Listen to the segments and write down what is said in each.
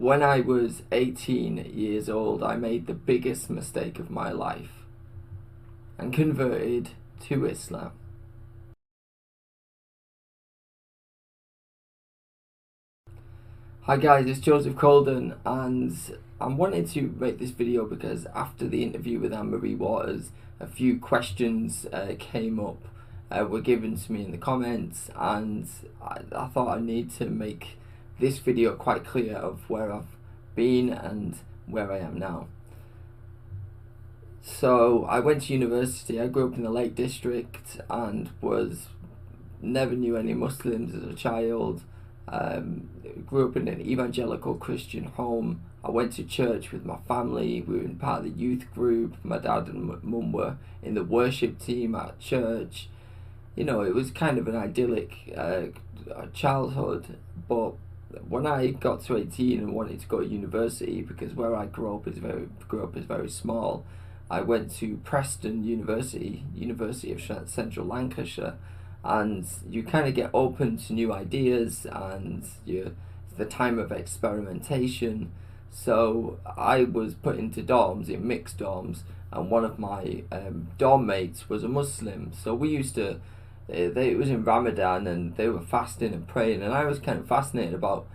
When I was 18 years old, I made the biggest mistake of my life and converted to Islam. Hi guys, it's Joseph Colden, and I wanted to make this video because after the interview with Anne-Marie Waters, a few questions came up, were given to me in the comments, and I thought I need to make this video quite clear of where I've been and where I am now. So I went to university. I grew up in the Lake District and never knew any Muslims as a child. Grew up in an evangelical Christian home. I went to church with my family. We were in part of the youth group. My dad and mum were in the worship team at church. You know, it was kind of an idyllic childhood. But when I got to 18 and wanted to go to university, because where I grew up is very small, I went to Preston University of Central Lancashire, and you kind of get open to new ideas, and it's the time of experimentation. So I was put into dorms, in mixed dorms, and one of my dorm mates was a Muslim. So we used to, it was in Ramadan, and they were fasting and praying, and I was kind of fascinated about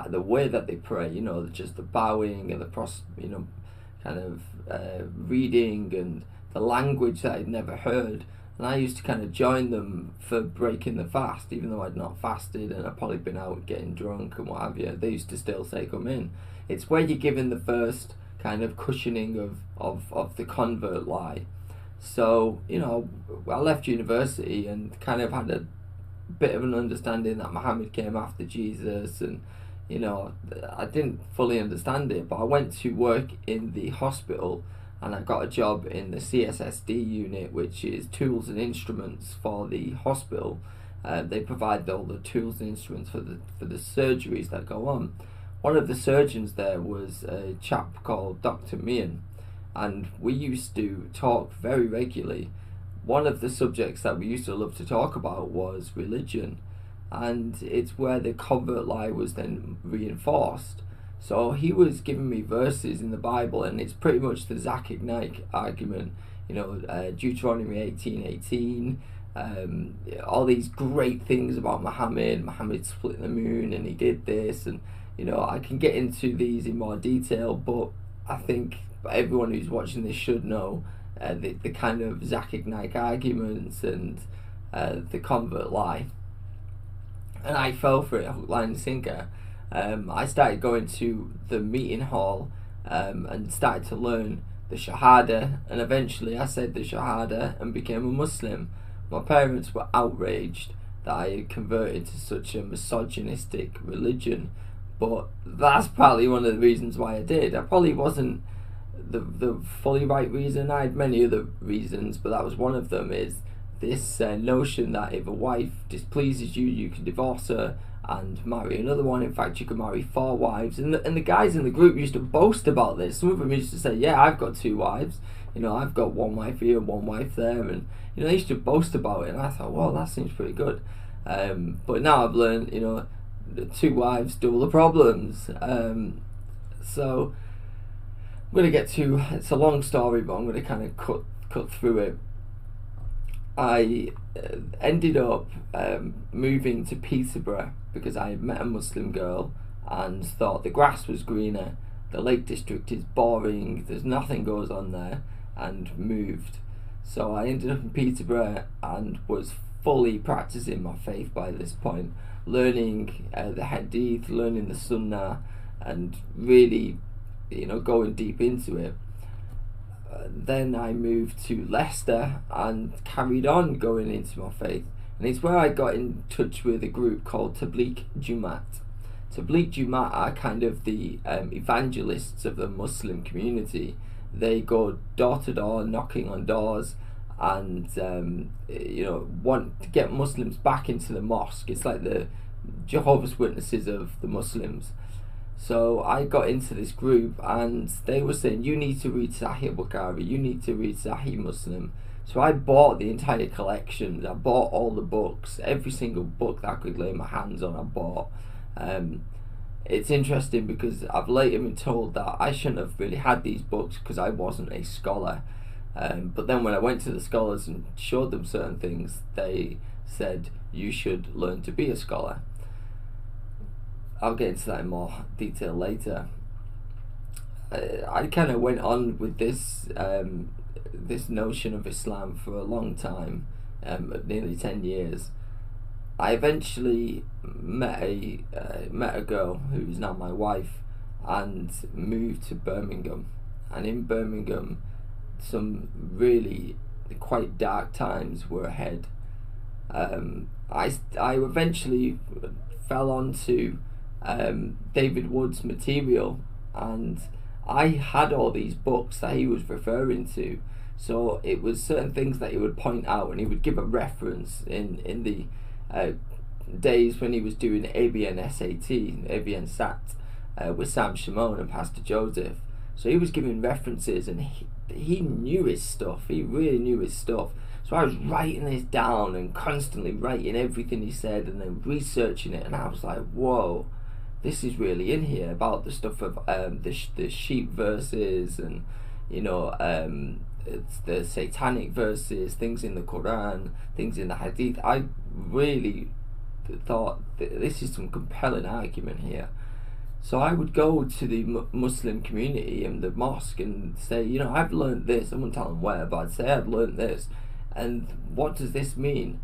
the way that they pray. You know, just the bowing and the reading and the language that I'd never heard. And I used to kind of join them for breaking the fast, even though I'd not fasted and I'd probably been out getting drunk and what have you. They used to still say, come in. It's where you're given the first kind of cushioning of the convert lie. So, you know, I left university and kind of had a bit of an understanding that Muhammad came after Jesus, and, you know, I didn't fully understand it, but I went to work in the hospital, and I got a job in the CSSD unit, which is tools and instruments for the hospital. They provide all the tools and instruments for the surgeries that go on. One of the surgeons there was a chap called Dr. Mian, and we used to talk very regularly. One of the subjects that we used to love to talk about was religion, and it's where the convert lie was then reinforced. So he was giving me verses in the Bible, and it's pretty much the Zakir argument, you know, Deuteronomy 18:18, all these great things about Muhammad. Muhammad split the moon and he did this, and, you know, I can get into these in more detail, but I think everyone who's watching this should know the kind of Zakir arguments and the convert lie. And I fell for it, hook, line and sinker. I started going to the meeting hall and started to learn the Shahada, and eventually I said the Shahada and became a Muslim. My parents were outraged that I had converted to such a misogynistic religion, but that's partly one of the reasons why I did. I probably wasn't the fully right reason. I had many other reasons, but that was one of them, is this notion that if a wife displeases you, you can divorce her and marry another one. In fact, you can marry 4 wives, and the guys in the group used to boast about this. Some of them used to say, yeah, I've got 2 wives, you know, I've got 1 wife here and 1 wife there, and, you know, they used to boast about it, and I thought, well, that seems pretty good. But now I've learned, you know, 2 wives, double the problems. So I'm going to get to, it's a long story, but I'm going to kind of cut through it. I ended up moving to Peterborough because I had met a Muslim girl and thought the grass was greener, the Lake District is boring, there's nothing goes on there, and moved. So I ended up in Peterborough and was fully practicing my faith by this point, learning the Hadith, learning the Sunnah, and really, you know, going deep into it. Then I moved to Leicester and carried on going into my faith, and it's where I got in touch with a group called Tabligh Jumat. Tabligh Jumat are kind of the evangelists of the Muslim community. They go door to door, knocking on doors, and you know, want to get Muslims back into the mosque. It's like the Jehovah's Witnesses of the Muslims. So I got into this group, and they were saying, you need to read Sahih Bukhari, you need to read Sahih Muslim. So I bought the entire collection. I bought all the books, every single book that I could lay my hands on, I bought. it's interesting because I've later been told that I shouldn't have really had these books because I wasn't a scholar. But then when I went to the scholars and showed them certain things, they said you should learn to be a scholar. I'll get into that in more detail later. I kind of went on with this this notion of Islam for a long time, nearly 10 years. I eventually met a girl who's now my wife, and moved to Birmingham. And in Birmingham, some really quite dark times were ahead. I eventually fell onto David Wood's material, and I had all these books that he was referring to. So it was certain things that he would point out, and he would give a reference in the days when he was doing ABN SAT with Sam Shimon and Pastor Joseph. So he was giving references, and he knew his stuff. He really knew his stuff. So I was writing this down and constantly writing everything he said and then researching it, and I was like, whoa, this is really in here about the stuff of the sheep verses, and it's the satanic verses, things in the Quran, things in the Hadith. I really thought this is some compelling argument here. So I would go to the Muslim community in the mosque and say, I've learned this. I wouldn't tell them where, but I'd say I've learned this, and what does this mean?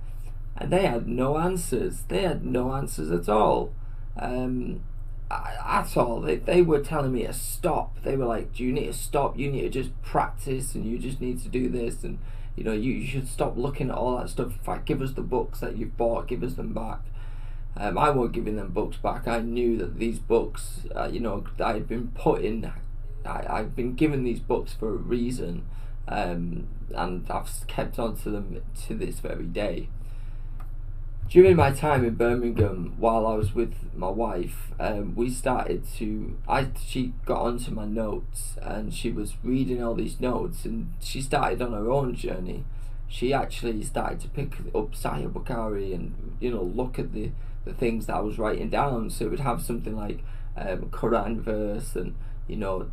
And they had no answers. They had no answers at all. At all. They were telling me to stop. They were like, do you need to stop? You need to just practice, and you just need to do this, and you should stop looking at all that stuff. In fact, give us the books that you've bought, give us them back. I wasn't giving them books back. I knew that these books, I've been given these books for a reason, and I've kept on to them to this very day. During my time in Birmingham, while I was with my wife, she got onto my notes, and she was reading all these notes, and she started on her own journey. She actually started to pick up Sahih Bukhari and look at the things that I was writing down. So it would have something like Quran verse, and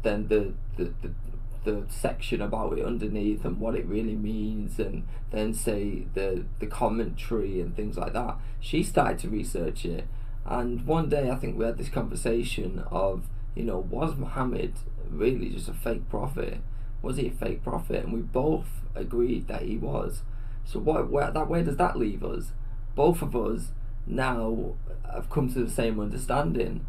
then the section about it underneath and what it really means, and then say the commentary and things like that. She started to research it, and one day I think we had this conversation of, was Muhammad really just a fake prophet? Was he a fake prophet? And we both agreed that he was. So where does that leave us? Both of us now have come to the same understanding.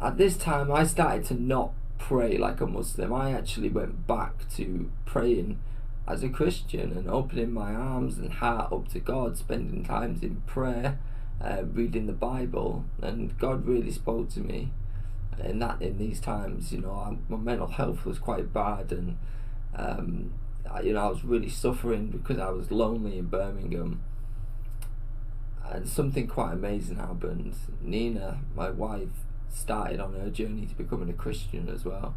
At this time, I started to not pray like a Muslim. I actually went back to praying as a Christian and opening my arms and heart up to God, spending times in prayer, reading the Bible, and God really spoke to me. In these times, my mental health was quite bad, and I was really suffering because I was lonely in Birmingham. And something quite amazing happened. Nina, my wife, started on her journey to becoming a Christian as well.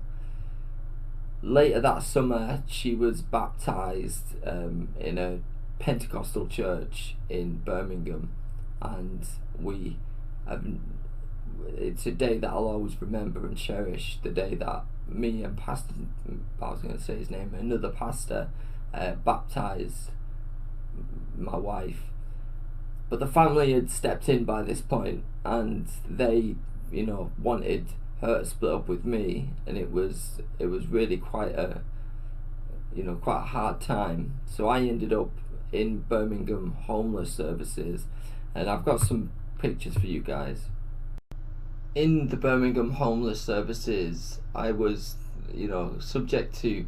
Later that summer, she was baptized in a Pentecostal church in Birmingham, and it's a day that I'll always remember and cherish. The day that me and another pastor baptized my wife. But the family had stepped in by this point, and they wanted her to split up with me, and it was really quite a hard time. So I ended up in Birmingham homeless services, and I've got some pictures for you guys. In the Birmingham homeless services, I was subject to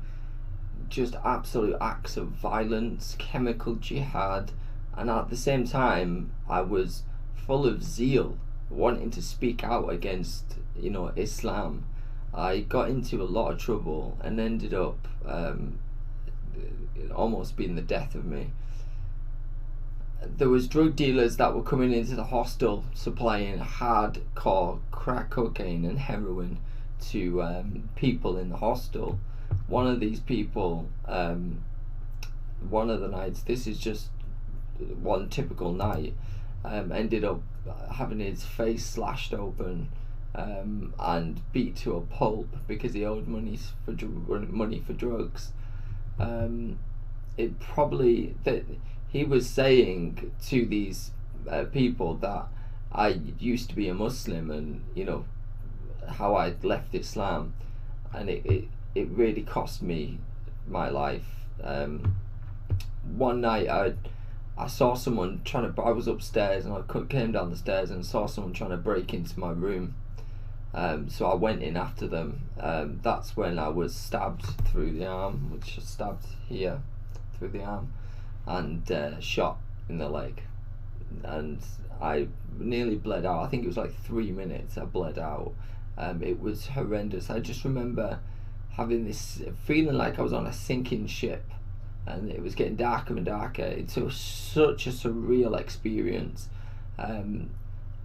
just absolute acts of violence, chemical jihad, and at the same time I was full of zeal, wanting to speak out against Islam. I got into a lot of trouble and ended up almost being the death of me. There was drug dealers that were coming into the hostel supplying hardcore crack cocaine and heroin to people in the hostel. One of these people, one of the nights, this is just one typical night, ended up having his face slashed open and beat to a pulp because he owed money for drugs. It probably that he was saying to these people that I used to be a Muslim, and how I'd left Islam, and it really cost me my life. One night I saw someone trying to. I was upstairs and I came down the stairs and saw someone trying to break into my room. So I went in after them. That's when I was stabbed through the arm, which was stabbed here through the arm, and shot in the leg, and I nearly bled out. I think it was like 3 minutes I bled out. It was horrendous. I just remember having this feeling like I was on a sinking ship, and it was getting darker and darker. It was such a surreal experience. And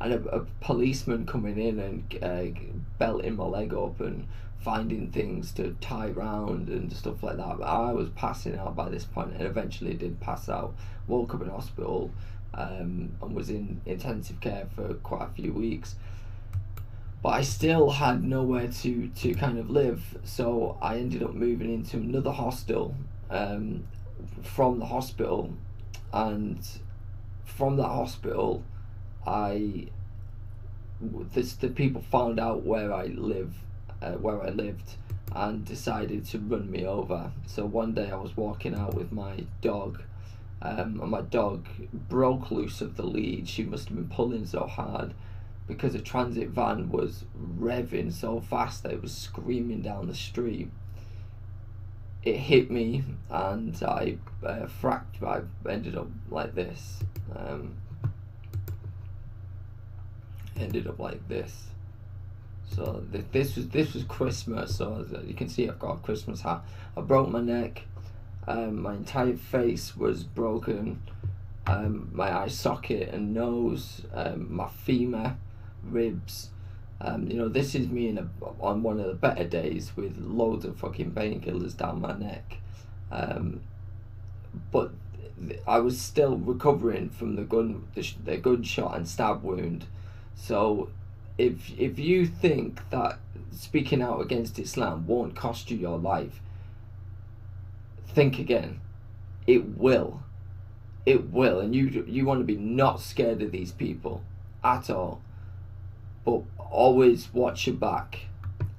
a policeman coming in and belting my leg up and finding things to tie round and stuff like that. But I was passing out by this point, and eventually did pass out. Woke up in hospital, and was in intensive care for quite a few weeks. But I still had nowhere to kind of live, so I ended up moving into another hostel from the hospital, and from that hospital the people found out where I lived, and decided to run me over. So one day I was walking out with my dog, and my dog broke loose of the lead. She must have been pulling so hard because a transit van was revving so fast that it was screaming down the street. It hit me, and I ended up like this. So this was Christmas. So as you can see, I've got a Christmas hat. I broke my neck. My entire face was broken. My eye socket and nose. My femur, ribs. This is me on one of the better days with loads of fucking painkillers down my neck. But I was still recovering from the gunshot and stab wound. So if you think that speaking out against Islam won't cost you your life, think again. It will, and you want to be not scared of these people at all. But always watch your back.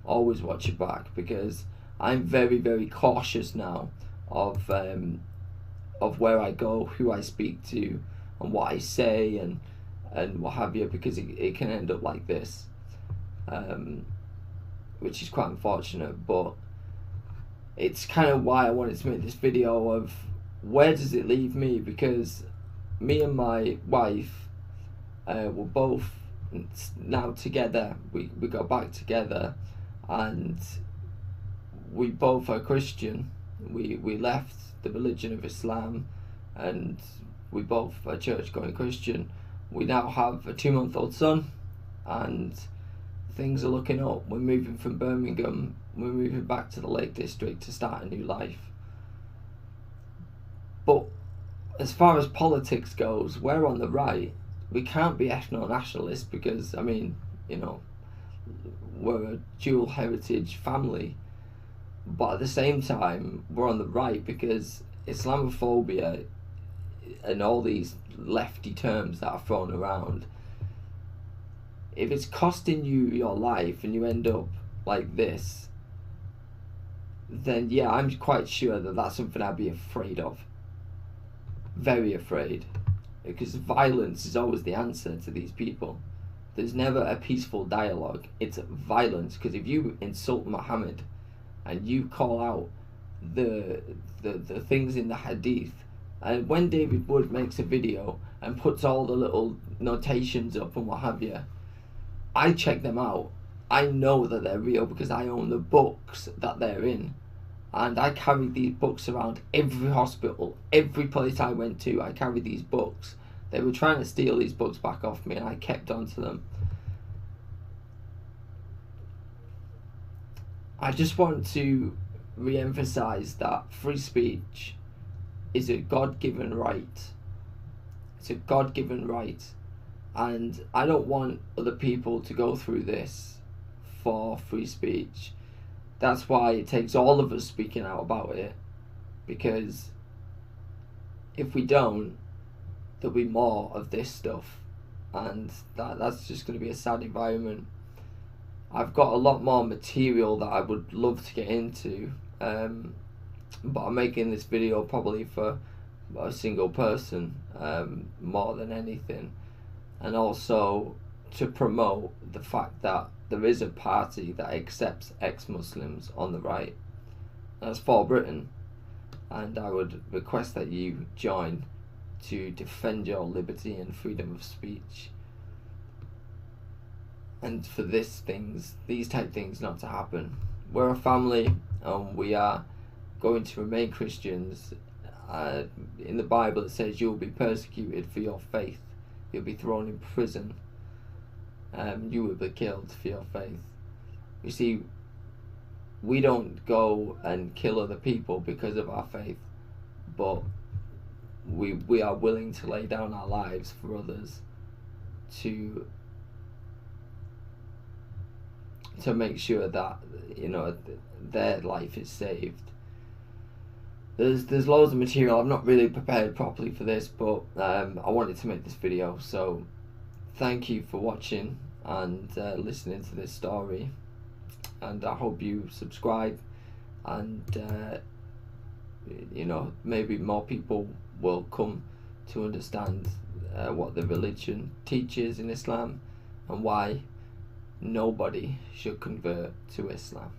Always watch your back, because I'm very, very cautious now of where I go, who I speak to, and what I say, and what have you, because it can end up like this, which is quite unfortunate. But it's kind of why I wanted to make this video of where does it leave me, because me and my wife were both now together. We got back together, and we both are Christian. We left the religion of Islam, and we both are church going Christian. We now have a 2-month-old son, and things are looking up. We're moving from Birmingham. We're moving back to the Lake District to start a new life. But as far as politics goes, we're on the right. We can't be ethno-nationalist because, we're a dual heritage family. But at the same time, we're on the right because Islamophobia and all these lefty terms that are thrown around, if it's costing you your life and you end up like this, then yeah, I'm quite sure that that's something I'd be afraid of. Very afraid. Because violence is always the answer to these people. There's never a peaceful dialogue. It's violence. Because if you insult Muhammad and you call out the things in the hadith, and when David Wood makes a video and puts all the little notations up and what have you, I check them out. I know that they're real because I own the books that they're in. And I carried these books around every hospital, every place I went to. I carried these books. They were trying to steal these books back off me, and I kept on to them. I just want to re-emphasize that free speech is a God-given right. It's a God-given right, And I don't want other people to go through this for free speech. That's why it takes all of us speaking out about it, because if we don't, there'll be more of this stuff, and that's just going to be a sad environment. I've got a lot more material that I would love to get into, but I'm making this video probably for a single person, more than anything, and also to promote the fact that there is a party that accepts ex-Muslims on the right. That's for Britain, and I would request that you join to defend your liberty and freedom of speech, and for these type things not to happen. We're a family, and we are going to remain Christians. In the Bible it says you will be persecuted for your faith, you'll be thrown in prison, you will be killed for your faith. You see, we don't go and kill other people because of our faith, but we are willing to lay down our lives for others to make sure that, you know, their life is saved. There's loads of material. I'm not really prepared properly for this, but I wanted to make this video, so thank you for watching and listening to this story, and I hope you subscribe, and you know, maybe more people will come to understand what the religion teaches in Islam and why nobody should convert to Islam.